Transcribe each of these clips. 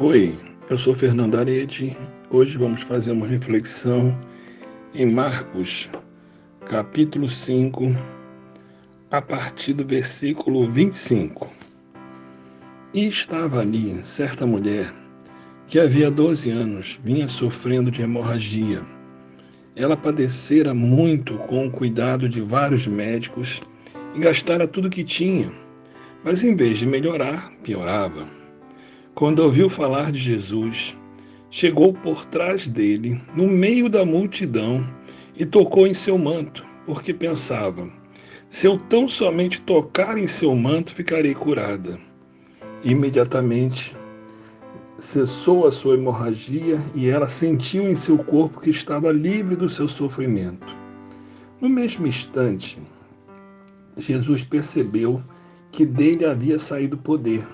Oi, eu sou Fernando Arede. Hoje vamos fazer uma reflexão em Marcos, capítulo 5, a partir do versículo 25. E estava ali certa mulher que havia 12 anos vinha sofrendo de hemorragia. Ela padecera muito com o cuidado de vários médicos e gastara tudo o que tinha, mas em vez de melhorar, piorava. Quando ouviu falar de Jesus, chegou por trás dele, no meio da multidão, e tocou em seu manto, porque pensava: se eu tão somente tocar em seu manto, ficarei curada. Imediatamente cessou a sua hemorragia e ela sentiu em seu corpo que estava livre do seu sofrimento. No mesmo instante, Jesus percebeu que dele havia saído poder.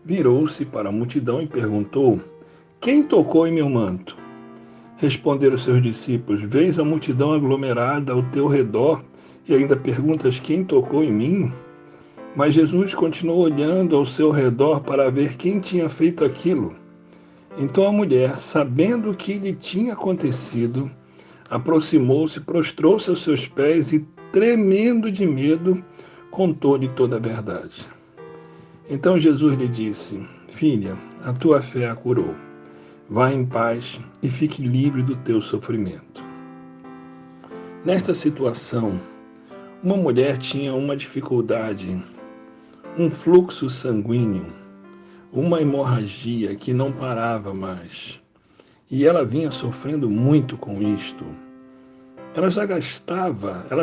Virou-se para a multidão e perguntou: quem tocou em meu manto? Responderam seus discípulos: vês a multidão aglomerada ao teu redor e ainda perguntas: quem tocou em mim? Mas Jesus continuou olhando ao seu redor para ver quem tinha feito aquilo. Então a mulher, sabendo o que lhe tinha acontecido, aproximou-se, prostrou-se aos seus pés e, tremendo de medo, contou-lhe toda a verdade. Então Jesus lhe disse: filha, a tua fé a curou. Vá em paz e fique livre do teu sofrimento. Nesta situação, uma mulher tinha uma dificuldade, um fluxo sanguíneo, uma hemorragia que não parava mais. E ela vinha sofrendo muito com isto. Ela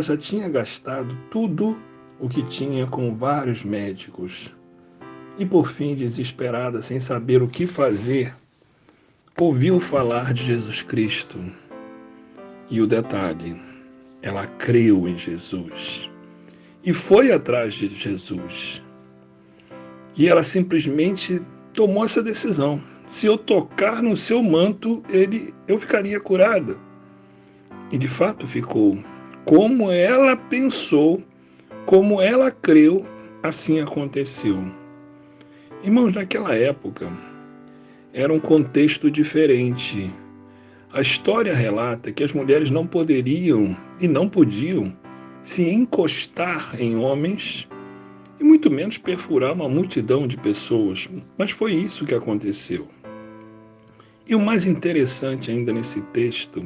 já tinha gastado tudo o que tinha com vários médicos. E por fim, desesperada, sem saber o que fazer, ouviu falar de Jesus Cristo. E o detalhe, ela creu em Jesus e foi atrás de Jesus. E ela simplesmente tomou essa decisão: se eu tocar no seu manto, eu ficaria curada. E de fato ficou. Como ela pensou, como ela creu, assim aconteceu. Irmãos, naquela época era um contexto diferente. A história relata que as mulheres não poderiam e não podiam se encostar em homens e muito menos perfurar uma multidão de pessoas. Mas foi isso que aconteceu. E o mais interessante ainda nesse texto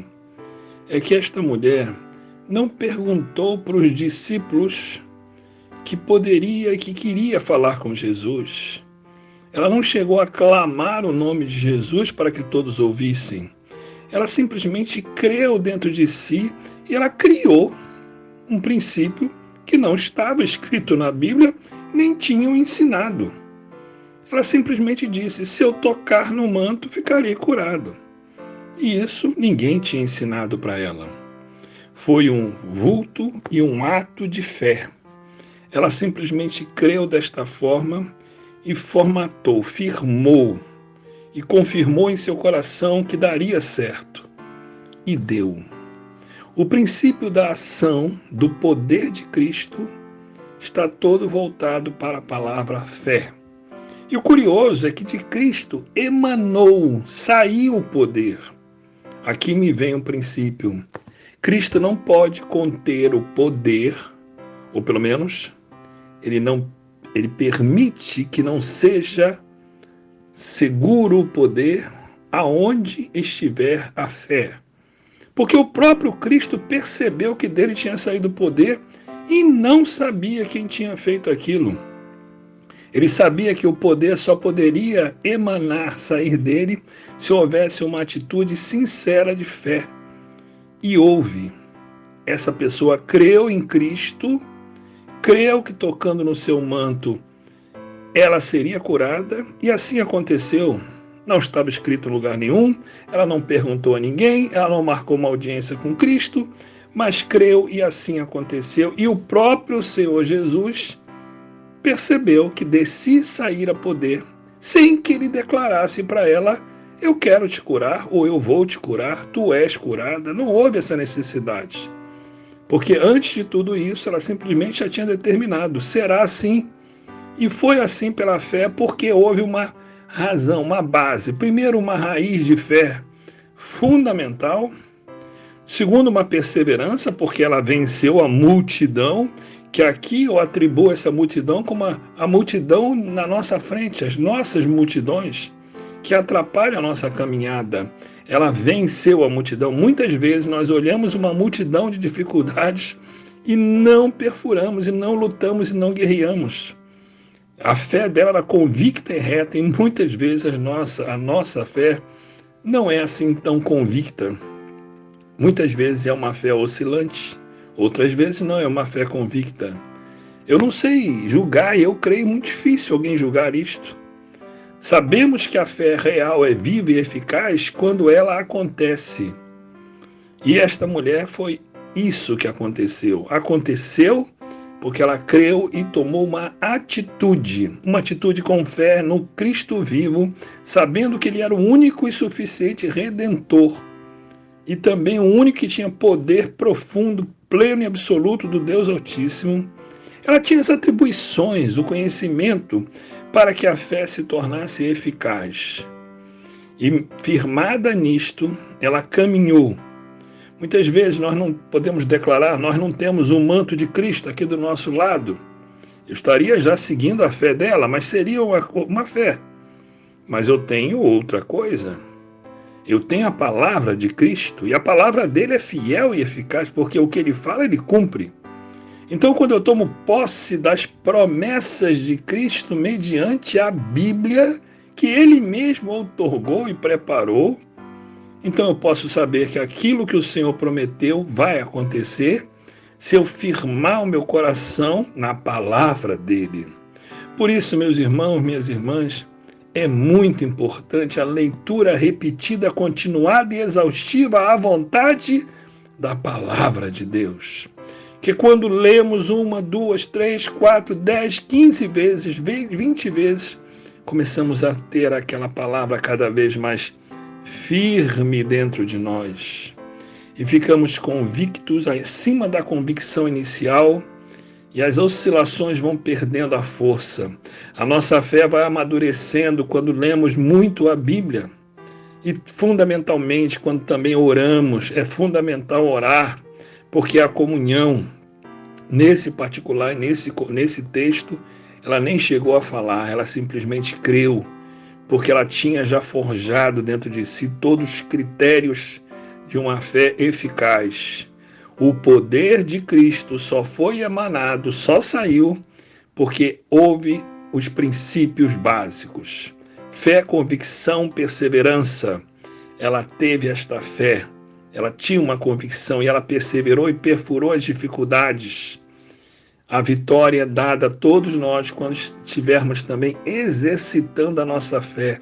é que esta mulher não perguntou para os discípulos que poderia e que queria falar com Jesus. Ela não chegou a clamar o nome de Jesus para que todos ouvissem. Ela simplesmente creu dentro de si e ela criou um princípio que não estava escrito na Bíblia, nem tinham ensinado. Ela simplesmente disse: se eu tocar no manto, ficarei curado. E isso ninguém tinha ensinado para ela. Foi um vulto e um ato de fé. Ela simplesmente creu desta forma e formatou, firmou e confirmou em seu coração que daria certo. E deu. O princípio da ação do poder de Cristo está todo voltado para a palavra fé. E o curioso é que de Cristo emanou, saiu o poder. Aqui me vem um princípio. Cristo não pode conter o poder, ou pelo menos ele permite que não seja seguro o poder aonde estiver a fé. Porque o próprio Cristo percebeu que dele tinha saído o poder e não sabia quem tinha feito aquilo. Ele sabia que o poder só poderia emanar, sair dele, se houvesse uma atitude sincera de fé. E houve. Essa pessoa creu em Cristo, creu que tocando no seu manto ela seria curada, e assim aconteceu. Não estava escrito em lugar nenhum, ela não perguntou a ninguém, ela não marcou uma audiência com Cristo, mas creu e assim aconteceu. E o próprio Senhor Jesus percebeu que de si saíra poder, sem que ele declarasse para ela: eu quero te curar, ou eu vou te curar, tu és curada. Não houve essa necessidade. Porque antes de tudo isso, ela simplesmente já tinha determinado: será assim. E foi assim pela fé, porque houve uma razão, uma base. Primeiro, uma raiz de fé fundamental. Segundo, uma perseverança, porque ela venceu a multidão, que aqui eu atribuo essa multidão como a multidão na nossa frente, as nossas multidões que atrapalham a nossa caminhada. Ela venceu a multidão. Muitas vezes nós olhamos uma multidão de dificuldades e não perfuramos, e não lutamos, e não guerreamos. A fé dela era convicta e reta, e muitas vezes a nossa fé não é assim tão convicta. Muitas vezes é uma fé oscilante, outras vezes não, é uma fé convicta. Eu não sei julgar, e eu creio muito difícil alguém julgar isto. Sabemos que a fé real é viva e eficaz quando ela acontece. E esta mulher foi isso que aconteceu. Aconteceu porque ela creu e tomou uma atitude com fé no Cristo vivo, sabendo que ele era o único e suficiente Redentor, e também o único que tinha poder profundo, pleno e absoluto do Deus Altíssimo. Ela tinha as atribuições, o conhecimento, para que a fé se tornasse eficaz. E firmada nisto, ela caminhou. Muitas vezes nós não podemos declarar, nós não temos o manto de Cristo aqui do nosso lado. Eu estaria já seguindo a fé dela, mas seria uma fé. Mas eu tenho outra coisa. Eu tenho a palavra de Cristo, e a palavra dele é fiel e eficaz, porque o que ele fala, ele cumpre. Então, quando eu tomo posse das promessas de Cristo mediante a Bíblia, que ele mesmo outorgou e preparou, então eu posso saber que aquilo que o Senhor prometeu vai acontecer se eu firmar o meu coração na palavra dele. Por isso, meus irmãos, minhas irmãs, é muito importante a leitura repetida, continuada e exaustiva à vontade da palavra de Deus. Que quando lemos 1, 2, 3, 4, 10, 15 vezes, 20 vezes, começamos a ter aquela palavra cada vez mais firme dentro de nós. E ficamos convictos acima da convicção inicial, e as oscilações vão perdendo a força. A nossa fé vai amadurecendo quando lemos muito a Bíblia. E fundamentalmente, quando também oramos, é fundamental orar, porque a comunhão, nesse particular, nesse texto, ela nem chegou a falar, ela simplesmente creu, porque ela tinha já forjado dentro de si todos os critérios de uma fé eficaz. O poder de Cristo só foi emanado, só saiu, porque houve os princípios básicos. Fé, convicção, perseverança. Ela teve esta fé, ela tinha uma convicção e ela perseverou e perfurou as dificuldades. A vitória é dada a todos nós quando estivermos também exercitando a nossa fé.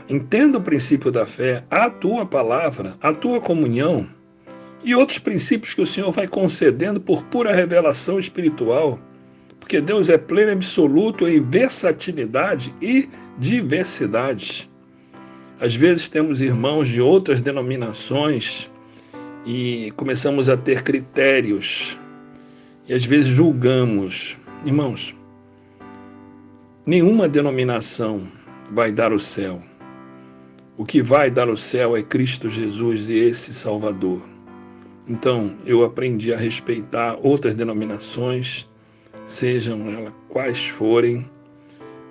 Entenda o princípio da fé, a tua palavra, a tua comunhão e outros princípios que o Senhor vai concedendo por pura revelação espiritual, porque Deus é pleno e absoluto em versatilidade e diversidade. Às vezes temos irmãos de outras denominações e começamos a ter critérios e às vezes julgamos. Irmãos, nenhuma denominação vai dar o céu. O que vai dar o céu é Cristo Jesus e esse Salvador. Então, eu aprendi a respeitar outras denominações, sejam elas quais forem,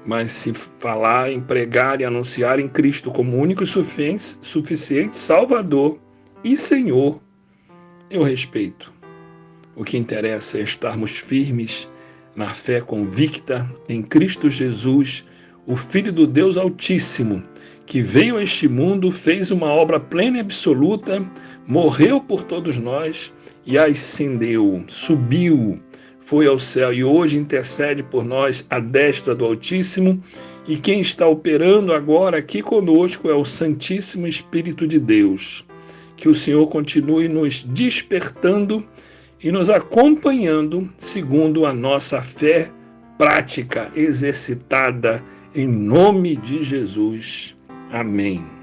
mas se falar, pregar e anunciar em Cristo como único e suficiente Salvador e Senhor, eu respeito. O que interessa é estarmos firmes na fé convicta em Cristo Jesus, o Filho do Deus Altíssimo, que veio a este mundo, fez uma obra plena e absoluta, morreu por todos nós e ascendeu, subiu, foi ao céu e hoje intercede por nós à destra do Altíssimo, e quem está operando agora aqui conosco é o Santíssimo Espírito de Deus. Que o Senhor continue nos despertando e nos acompanhando segundo a nossa fé prática, exercitada, em nome de Jesus. Amém.